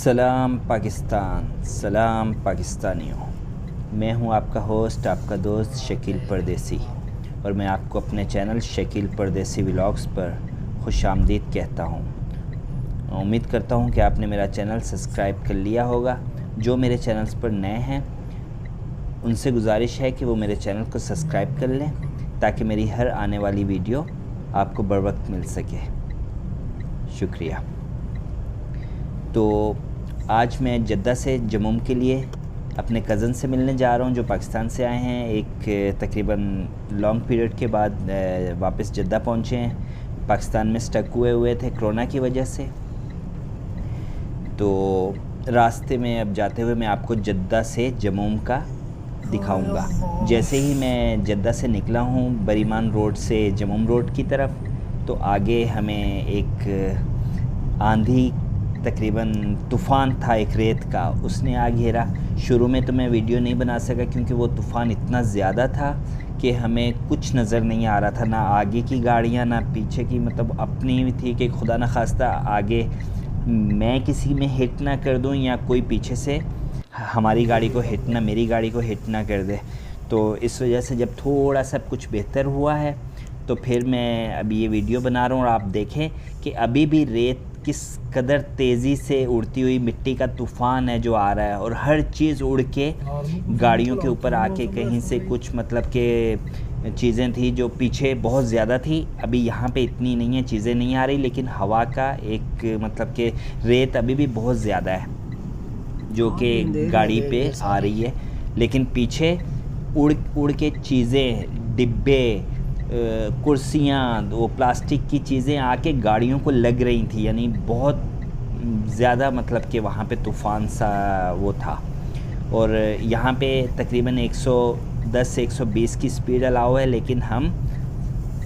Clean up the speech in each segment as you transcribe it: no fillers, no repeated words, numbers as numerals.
सलाम पाकिस्तान, सलाम पाकिस्तानियों। मैं हूं आपका होस्ट, आपका दोस्त शकील परदेसी, और मैं आपको अपने चैनल शकील परदेसी व्लॉग्स पर खुशामदीद कहता हूं। उम्मीद करता हूं कि आपने मेरा चैनल सब्सक्राइब कर लिया होगा। जो मेरे चैनल्स पर नए हैं उनसे गुजारिश है कि वो मेरे चैनल को सब्सक्राइब कर लें ताकि मेरी हर आने वाली वीडियो आपको बर वक्त मिल सके। शुक्रिया। तो आज मैं जद्दा से जम्मू के लिए अपने कज़न से मिलने जा रहा हूं जो पाकिस्तान से आए हैं। एक तकरीबन लॉन्ग पीरियड के बाद वापस जद्दा पहुंचे हैं। पाकिस्तान में स्टक हुए थे कोरोना की वजह से। तो रास्ते में अब जाते हुए मैं आपको जद्दा से जम्मू का दिखाऊंगा। जैसे ही मैं जद्दा से निकला हूं बरीमान रोड से जम्मू रोड की तरफ, तो आगे हमें एक आंधी, तकरीबन तूफ़ान था एक रेत का, उसने आ घेरा। शुरू में तो मैं वीडियो नहीं बना सका क्योंकि वो तूफ़ान इतना ज़्यादा था कि हमें कुछ नज़र नहीं आ रहा था, ना आगे की गाड़ियाँ ना पीछे की। मतलब अपनी भी थी कि खुदा न खास्ता आगे मैं किसी में हिट ना कर दूं या कोई पीछे से हमारी गाड़ी को हिट ना, मेरी गाड़ी को हिट ना कर दे। तो इस वजह से जब थोड़ा सा कुछ बेहतर हुआ है तो फिर मैं अभी ये वीडियो बना रहा हूँ और आप देखें कि अभी भी रेत किस कदर तेज़ी से उड़ती हुई मिट्टी का तूफ़ान है जो आ रहा है, और हर चीज़ उड़ के गाड़ियों के ऊपर आके कहीं से कुछ मतलब के चीज़ें थी जो पीछे बहुत ज़्यादा थी, अभी यहाँ पे इतनी नहीं है, चीज़ें नहीं आ रही, लेकिन हवा का एक मतलब के रेत अभी भी बहुत ज़्यादा है जो कि गाड़ी पे आ रही है। लेकिन पीछे उड़ के चीज़ें, डिब्बे, कुर्सियाँ, वो प्लास्टिक की चीज़ें आके गाड़ियों को लग रही थी। यानी बहुत ज़्यादा मतलब कि वहाँ पे तूफ़ान सा वो था। और यहाँ पे तकरीबन 110 से 120 की स्पीड अलाउ है, लेकिन हम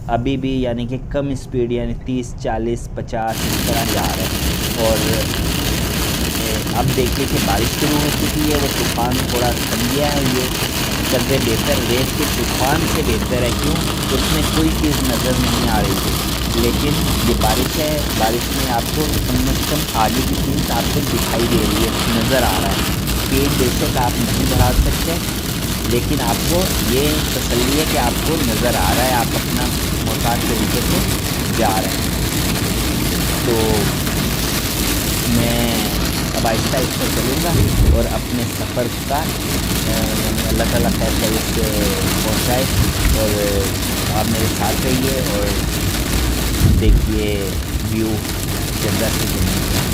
अभी भी यानी कि कम स्पीड यानी 30, 40, 50 इस तरह जा रहे हैं। और अब देखिए कि बारिश शुरू हो चुकी है, वो तूफ़ान थोड़ा थम गया है। ये कदरे बेहतर रेत के तूफ़ान से बेहतर है, क्यों? उसमें कोई चीज़ नज़र नहीं आ रही थी, लेकिन ये बारिश है। बारिश में आपको कम से कम आगे की चीज़ आपको दिखाई दे रही है, नज़र आ रहा है। स्पीड बेशक आप नहीं बढ़ा सकते, लेकिन आपको ये तसल्ली है कि आपको नज़र आ रहा है, आप अपना मोहताज तरीके से जा रहे हैं। तो मैं अब आहिस्ता आहिस्ता चलूँगा और अपने सफ़र का अल्लाह ताला खैर खैरियत से पहुँचाए। और आप मेरे साथ रहिए और देखिए व्यू जद्दा से जम्मू का।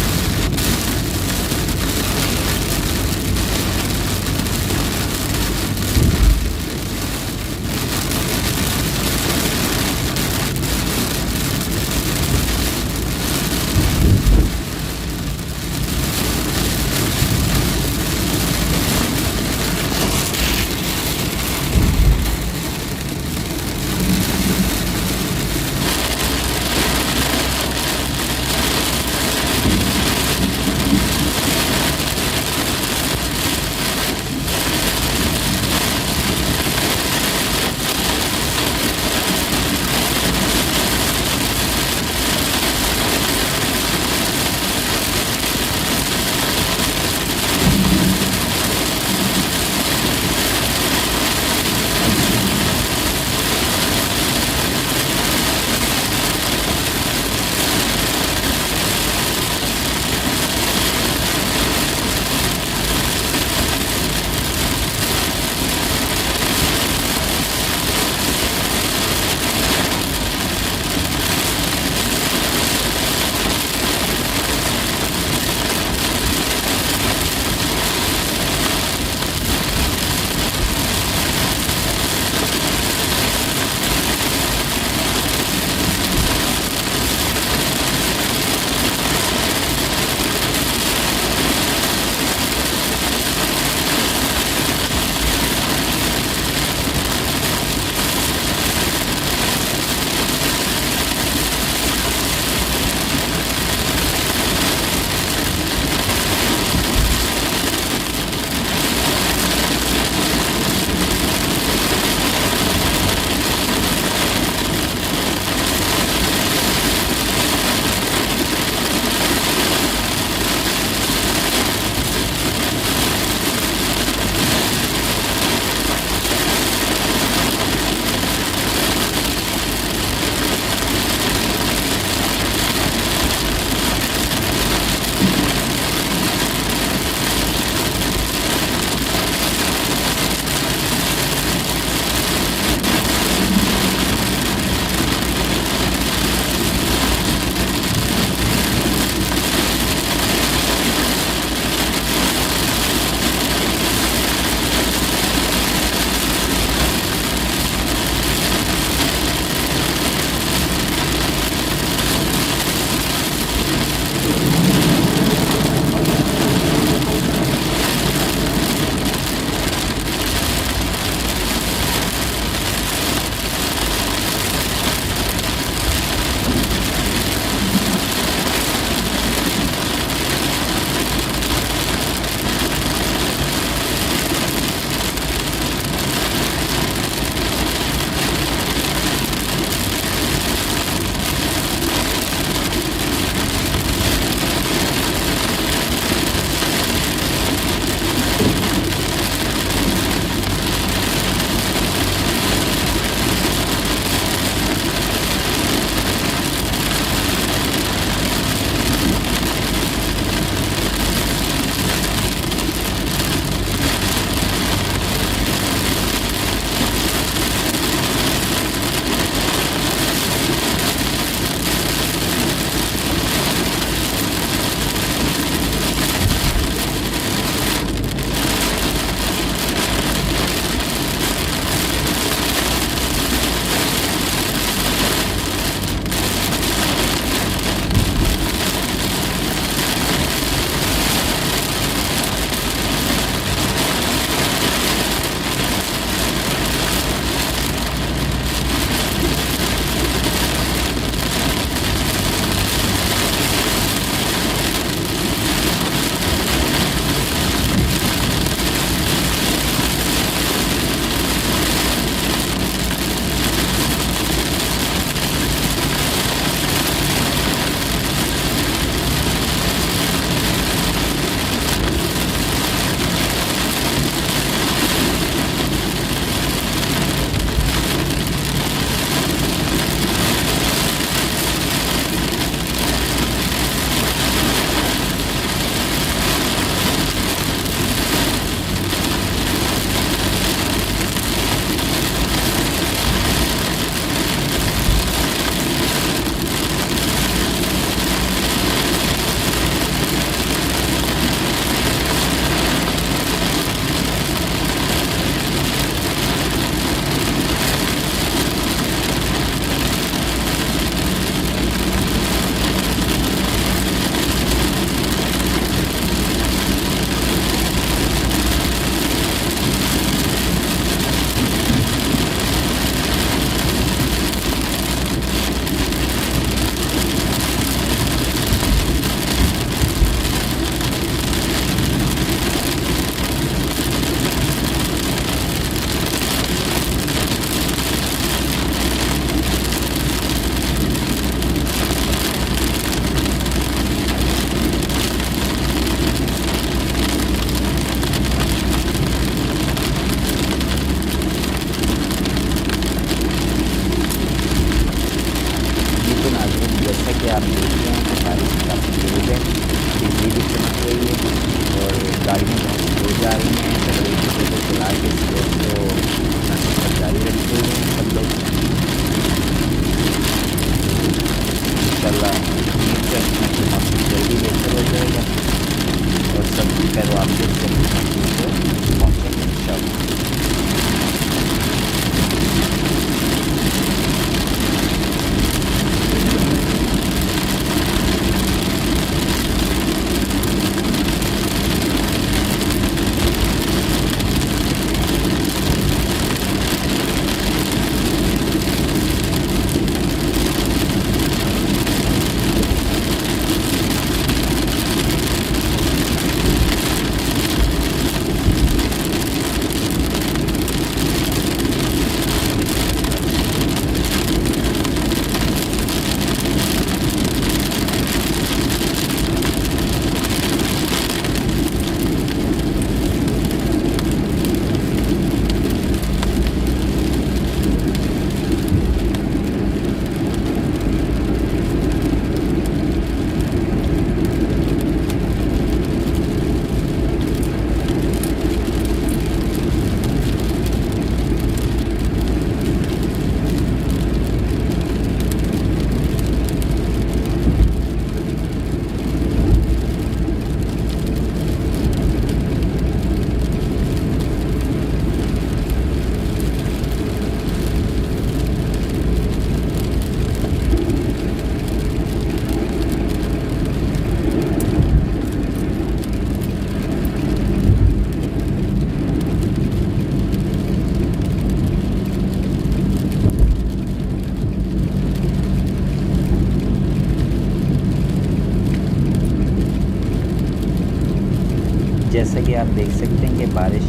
आप देख सकते हैं कि बारिश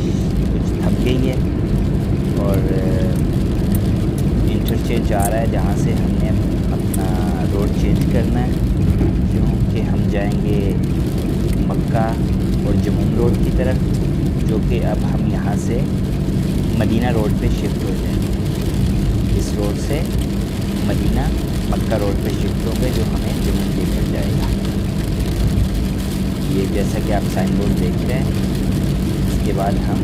कुछ थम गई है और इंटरचेंज आ रहा है जहाँ से हमने अपना रोड चेंज करना है, क्योंकि हम जाएंगे मक्का और जमुम रोड की तरफ, जो कि अब हम यहाँ से मदीना रोड पे शिफ्ट हो जाएंगे। इस रोड से मदीना मक्का रोड पे शिफ्ट हो गए, जो हमें जमुम लेकर जाएगा। ये जैसा कि आप साइन बोर्ड देख रहे हैं, इसके बाद हम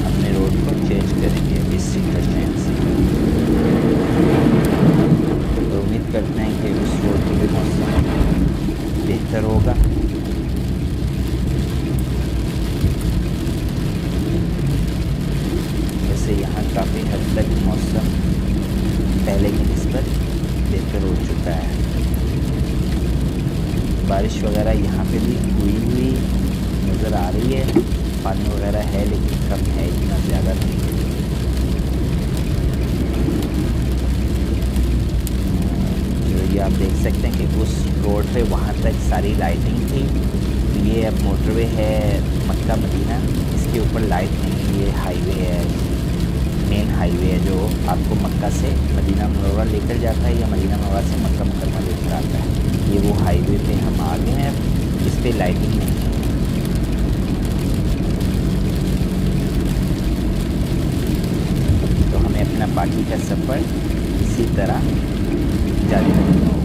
अपने रोड को चेंज करेंगे इस इंटरचेंज से। तो उम्मीद करते हैं कि उस रोड पे भी मौसम बेहतर होगा। वैसे यहाँ काफ़ी हद तक मौसम पहले की निस्बत बेहतर हो चुका है। बारिश वगैरह यहाँ पे भी हुई नज़र आ रही है, पानी वगैरह है लेकिन कम है, इतना ज़्यादा नहीं है। जो ये आप देख सकते हैं कि उस रोड पे वहाँ तक सारी लाइटिंग थी। ये अब मोटरवे है मक्का मदीना, इसके ऊपर लाइट नहीं, ये हाईवे है, मेन हाईवे है जो आपको मक्का से मदीना मुनव्वरा लेकर जाता है या मदीना मुनव्वरा से मक्का मुकर्रमा लेकर आता है। ये वो हाईवे पे हम आ गए हैं जिस पे लाइटिंग नहीं है। तो हमें अपना बाकी का सफ़र इसी तरह जारी रखना होगा।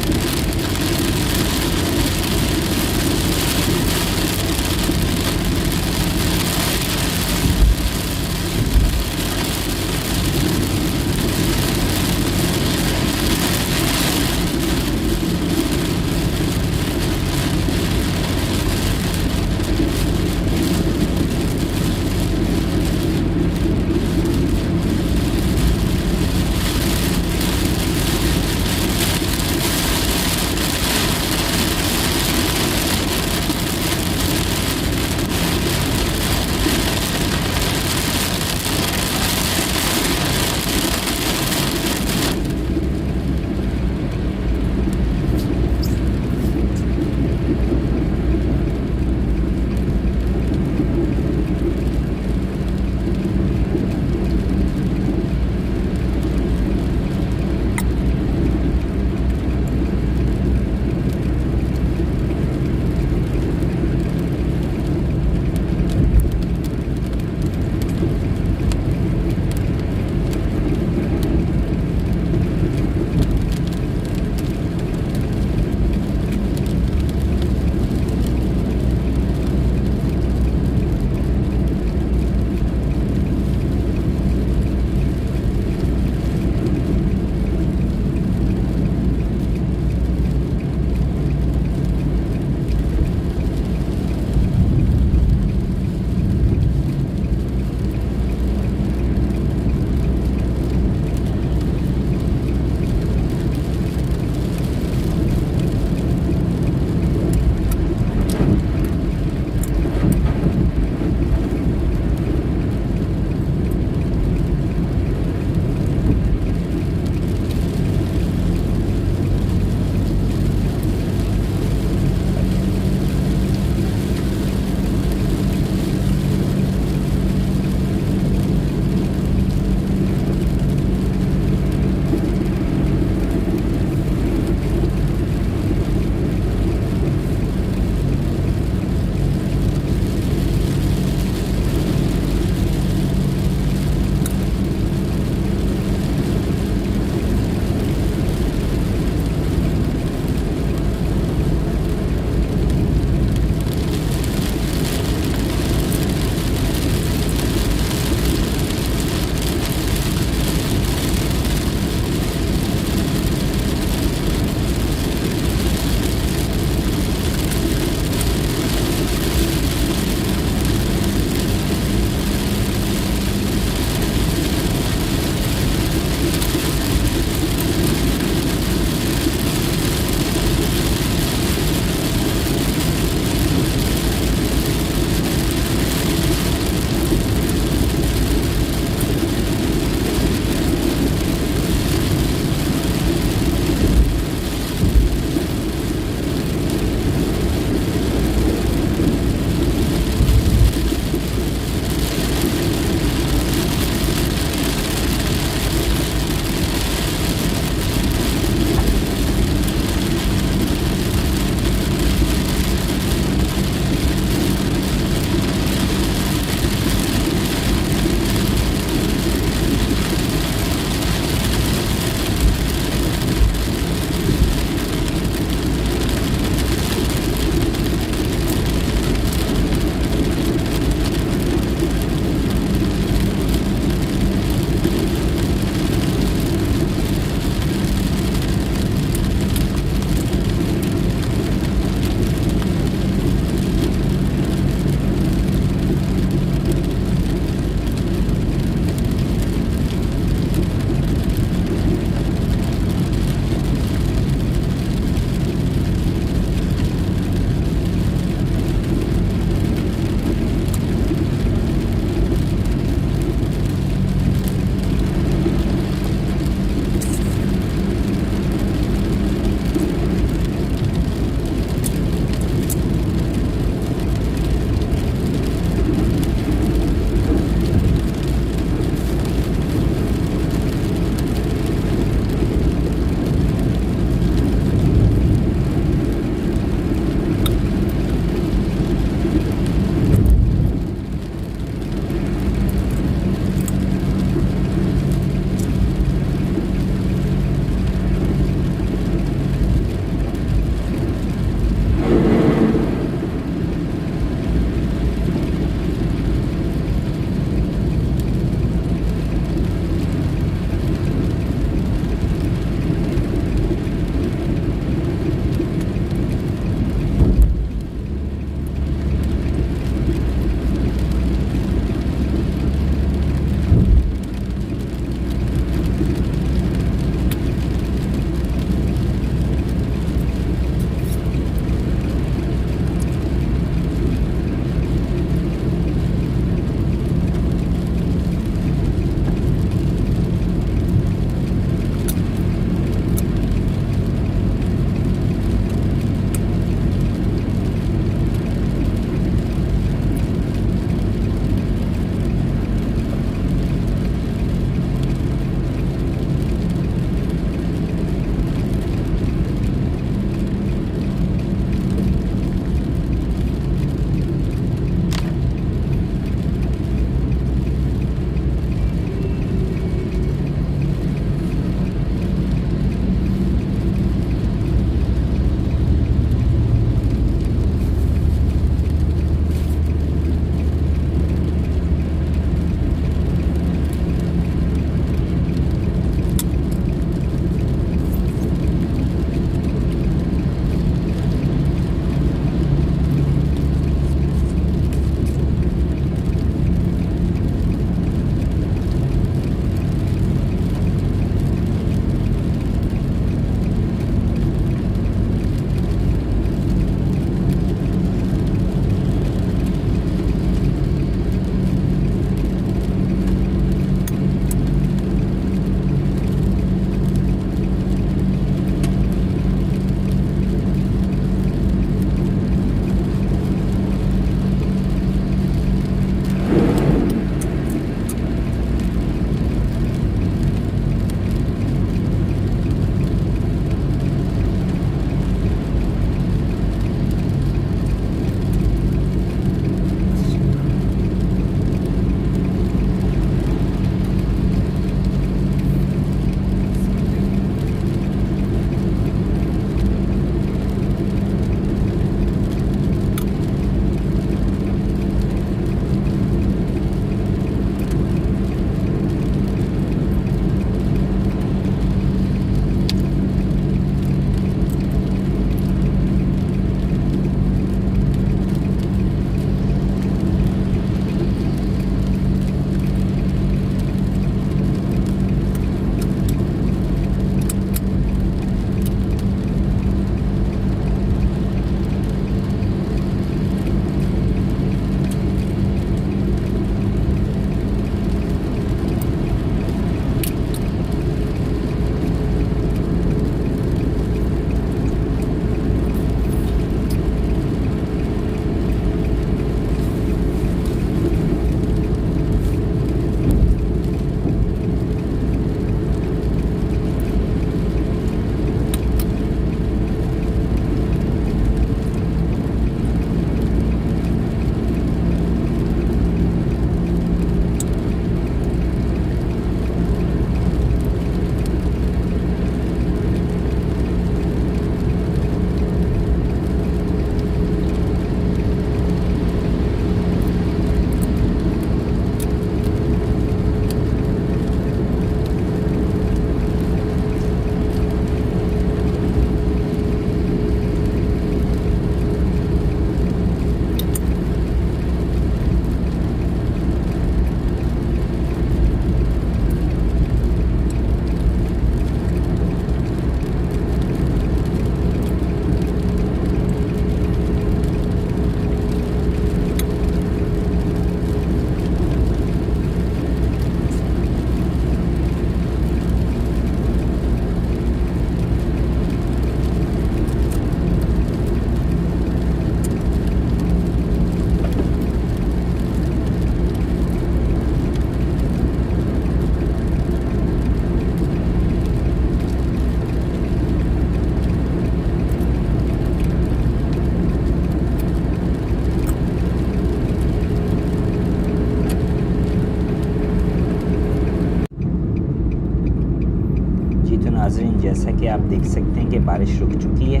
के आप देख सकते हैं कि बारिश रुक चुकी है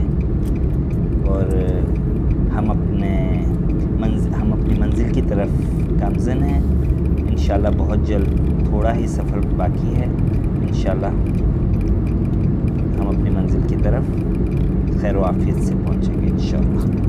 और हम अपनी मंजिल की तरफ गामज़न हैं। इंशाल्लाह बहुत जल्द, थोड़ा ही सफ़र बाकी है, इंशाल्लाह हम अपनी मंजिल की तरफ खैर व आफियत से पहुँचेंगे इंशाल्लाह।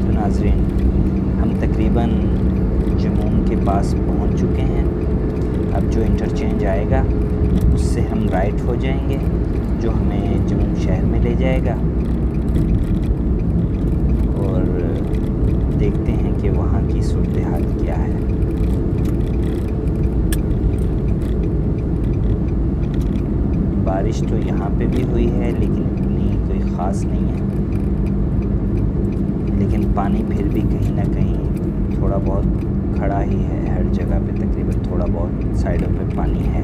नाज़रीन, हम तकरीबन जमूम के पास पहुंच चुके हैं। अब जो इंटरचेंज आएगा उससे हम राइट हो जाएंगे, जो हमें जमूम शहर में ले जाएगा और देखते हैं कि वहाँ की सूरत हाल क्या है। बारिश तो यहाँ पे भी हुई है लेकिन इतनी कोई ख़ास नहीं है, लेकिन पानी फिर भी कहीं ना कहीं थोड़ा बहुत खड़ा ही है। हर जगह पे तकरीबन थोड़ा बहुत साइडों पे पानी है।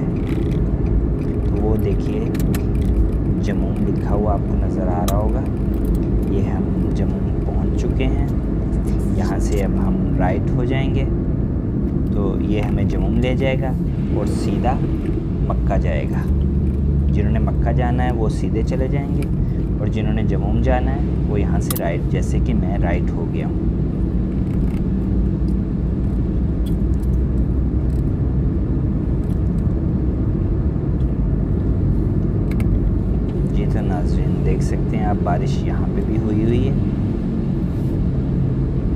तो वो देखिए जमूम लिखा हुआ आपको नज़र आ रहा होगा। ये हम जमूम पहुंच चुके हैं। यहाँ से अब हम राइट हो जाएंगे तो ये हमें जमूम ले जाएगा और सीधा मक्का जाएगा। जिन्होंने मक्का जाना है वो सीधे चले जाएंगे और जिन्होंने जमूम जाना है वो यहाँ से राइट, जैसे कि मैं राइट हो गया हूँ। जी तो नाज़रीन देख सकते हैं आप, बारिश यहाँ पे भी हुई है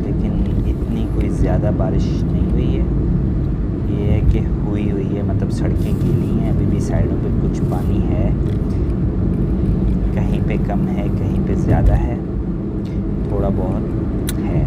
लेकिन इतनी कोई ज़्यादा बारिश नहीं हुई है। ये है कि हुई है, मतलब सड़कें गीली हैं, अभी भी साइडों पे कुछ पानी है, कहीं पे कम है कहीं पे ज़्यादा है, थोड़ा बहुत है।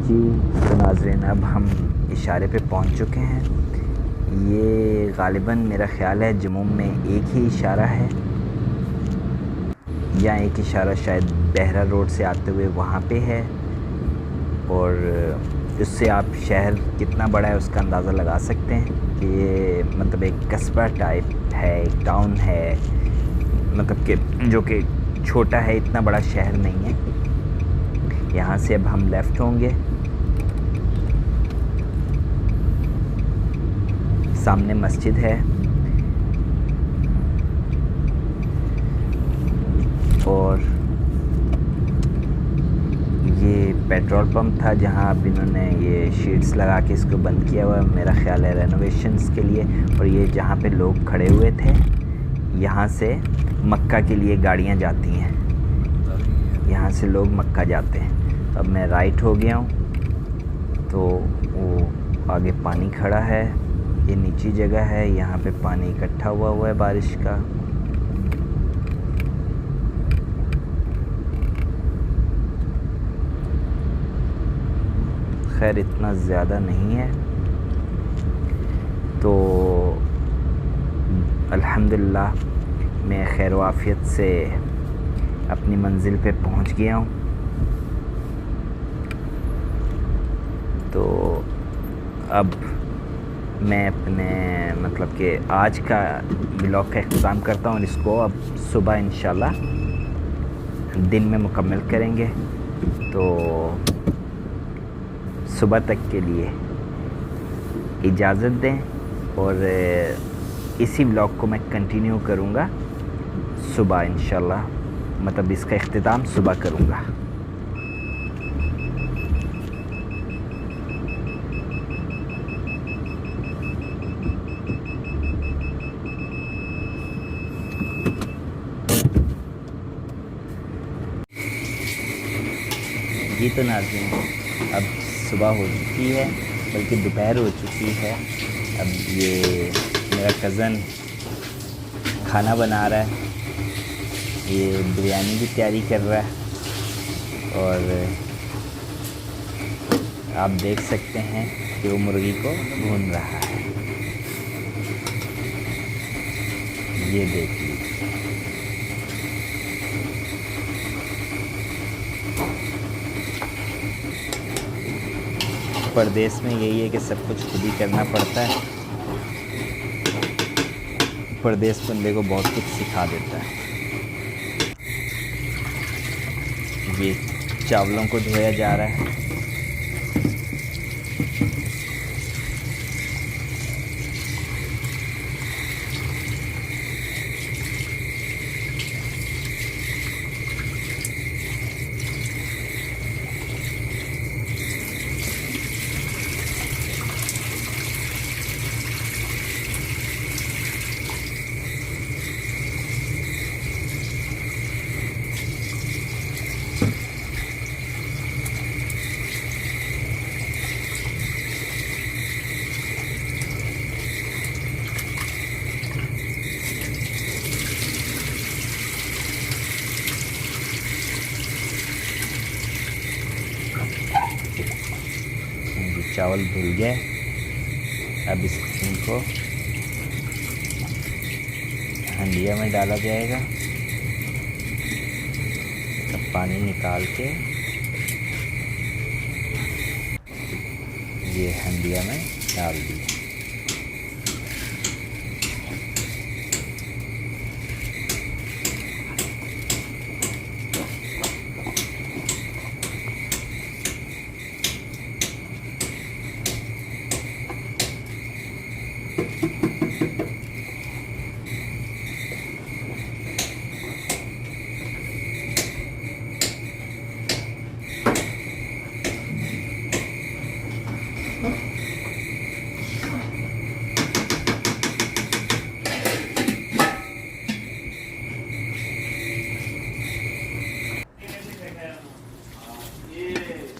जी तो नाज़रीन अब हम इशारे पे पहुंच चुके हैं। ये गालिबन मेरा ख़्याल है जम्मू में एक ही इशारा है, या एक इशारा शायद बहरा रोड से आते हुए वहाँ पे है, और इससे आप शहर कितना बड़ा है उसका अंदाज़ा लगा सकते हैं कि ये मतलब एक कस्बा टाइप है, एक टाउन है, मतलब कि जो कि छोटा है, इतना बड़ा शहर नहीं है। यहाँ से अब हम लेफ़्ट होंगे, सामने मस्जिद है और ये पेट्रोल पंप था जहाँ अब इन्होंने ये शीट्स लगा के इसको बंद किया हुआ है, मेरा ख़्याल है रेनोवेशंस के लिए। और ये जहाँ पे लोग खड़े हुए थे, यहाँ से मक्का के लिए गाड़ियाँ जाती हैं, यहाँ से लोग मक्का जाते हैं। अब मैं राइट हो गया हूँ तो वो आगे पानी खड़ा है, ये नीची जगह है, यहाँ पे पानी इकट्ठा हुआ है बारिश का। खैर इतना ज़्यादा नहीं है। तो अल्हम्दुलिल्लाह मैं खैर वाफ़ियत से अपनी मंजिल पे पहुंच गया हूँ। तो अब मैं अपने मतलब कि आज का ब्लॉग का इख्तिताम करता हूँ और इसको अब सुबह इंशाल्लाह दिन में मुकम्मल करेंगे। तो सुबह तक के लिए इजाज़त दें और इसी ब्लॉग को मैं कंटिन्यू करूँगा सुबह इंशाल्लाह, मतलब इसका इख्तिताम सुबह करूँगा। जी तो नाज़रीन, अब सुबह हो चुकी है, बल्कि दोपहर हो चुकी है। अब ये मेरा कज़न खाना बना रहा है, ये बिरयानी की तैयारी कर रहा है और आप देख सकते हैं कि वो मुर्गी को भून रहा है। ये देख लीजिए। परदेश में यही है कि सब कुछ खुद ही करना पड़ता है। परदेश बंदे को बहुत कुछ सिखा देता है। ये चावलों को धोया जा रहा है। चावल धुल गए। अब इनको हंडिया में डाला जाएगा। अब पानी निकाल के ये हंडिया में डाल दिया।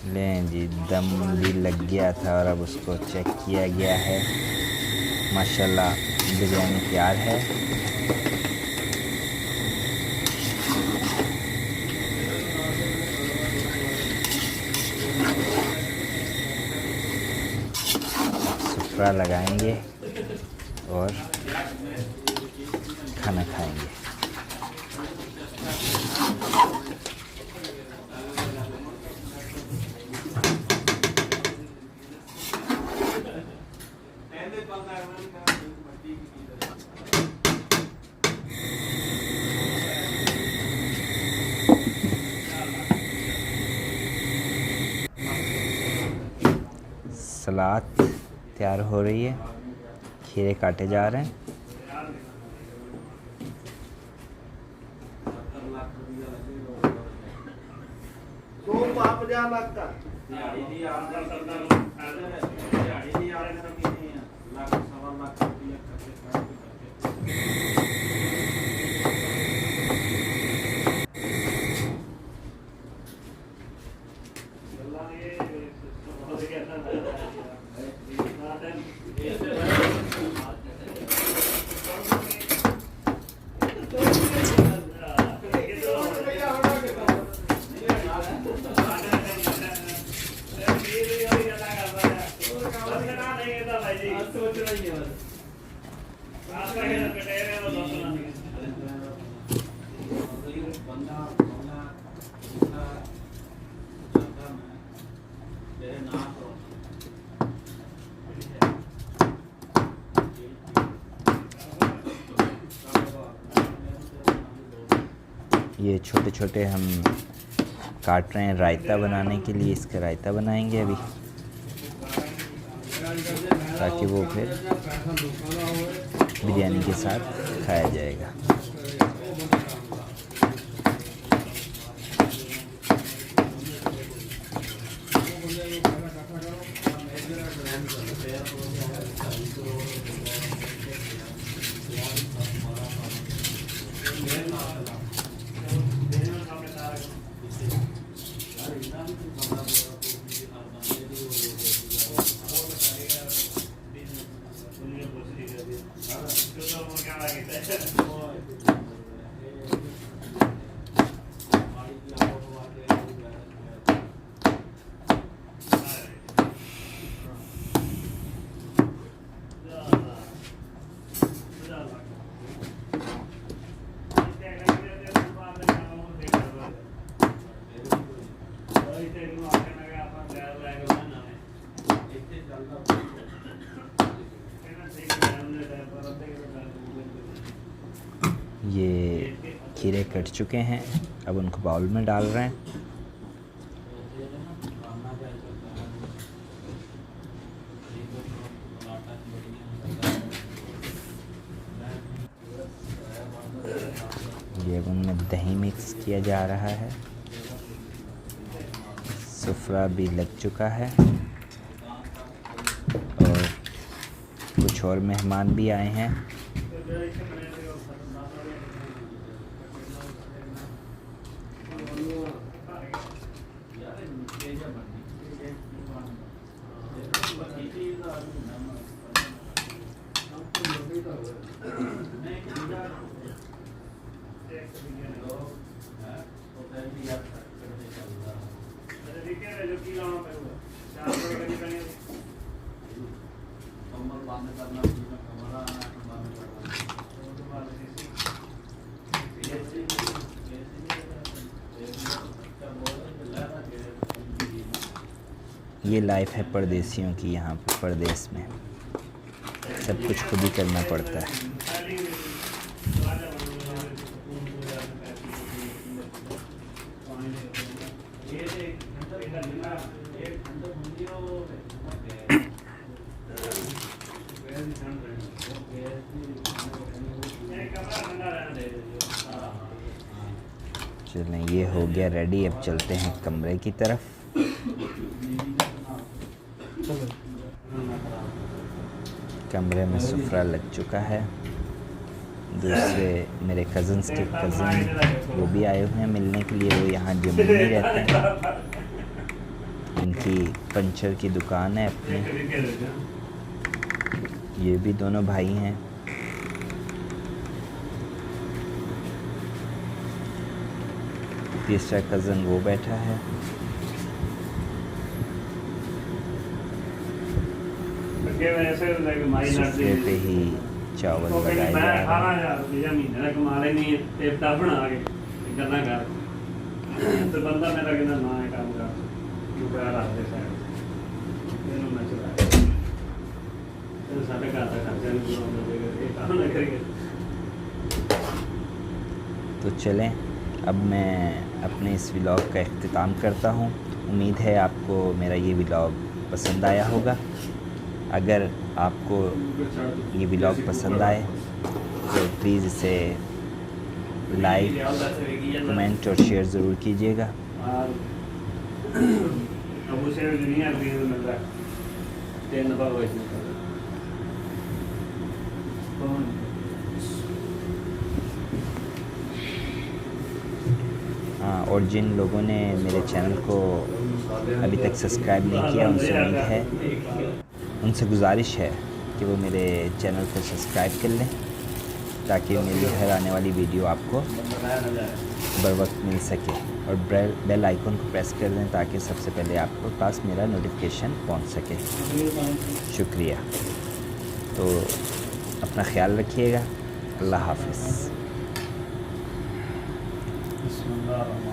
लें जी, दम भी लग गया था और अब उसको चेक किया गया है। माशाल्लाह बिरयानी तैयार है। सुपरा लगाएंगे। और खाना खाएंगे। सलाद तैयार हो रही है, खीरे काटे जा रहे हैं। ये छोटे छोटे हम काट रहे हैं रायता बनाने के लिए। इसका रायता बनाएंगे अभी, ताकि वो फिर बिरयानी के साथ खाया जाएगा। ये खीरे कट चुके हैं, अब उनको बाउल में डाल रहे हैं। ये उनमें दही मिक्स किया जा रहा है। सुफ्रा भी लग चुका है और कुछ और मेहमान भी आए हैं। ये लाइफ है परदेसियों की। यहाँ पर परदेश में सब कुछ खुद ही करना पड़ता है। चलें, ये हो गया रेडी। अब चलते हैं कमरे की तरफ। कमरे में सुफ्रा लग चुका है। दूसरे मेरे कज़न्स के कज़न वो भी आए हुए हैं मिलने के लिए। वो यहाँ जम्मू में रहते हैं। इनकी पंचर की दुकान है अपनी। ये भी दोनों भाई हैं। तीसरा कज़न वो बैठा है। सोफे पे ही चावल ਉਹ ਕਹਿੰਦੀ लगाए ਮੈਂ जा रहे हैं। 18000 ਰੁਪਇਆ ਮਹੀਨੇ ਦਾ ਕਮਾ ਲੈਣੀ ਹੈ ਤੇ ਦਾ ਬਣਾ ਕੇ ਤੇ ਗੱਲਾਂ ਕਰ ਤੇ ਬੰਦਾ ਮੇਰਾ ਕਹਿੰਦਾ ਨਾ ਇਹ ਕੰਮ ਕਰ ਤੂੰ ਪਿਆ ਰੱਖ ਦੇ ਸਾਈਡ ਇਹਨੂੰ ਨਾ ਚਲਾ ਤੇ ਸਾਡੇ ਘਰ ਦਾ ਖਰਚਾ ਨਹੀਂ ਪੂਰਾ ਹੁੰਦਾ ਇਹ ਕੰਮ ਨਾ ਕਰੀਏ। तो चलें अब मैं अपने इस व्लॉग का अख्तिताम करता हूँ। उम्मीद है आपको मेरा ये व्लॉग पसंद आया होगा। अगर आपको ये व्लॉग पसंद आए तो प्लीज़ इसे लाइक कमेंट और शेयर ज़रूर कीजिएगा। अबू से दुनिया भी मिल रहा है 3 नंबर वॉइस में हाँ, और जिन लोगों ने मेरे चैनल को अभी तक सब्सक्राइब नहीं किया उनसे उम्मीद है, उनसे गुजारिश है कि वो मेरे चैनल को सब्सक्राइब कर लें ताकि मेरी हर आने वाली वीडियो आपको बर वक्त मिल सके और बेल आइकन को प्रेस कर दें ताकि सबसे पहले आपके पास मेरा नोटिफिकेशन पहुंच सके। शुक्रिया। तो अपना ख्याल रखिएगा। अल्लाह हाफ़िज़। बिस्मिल्लाह।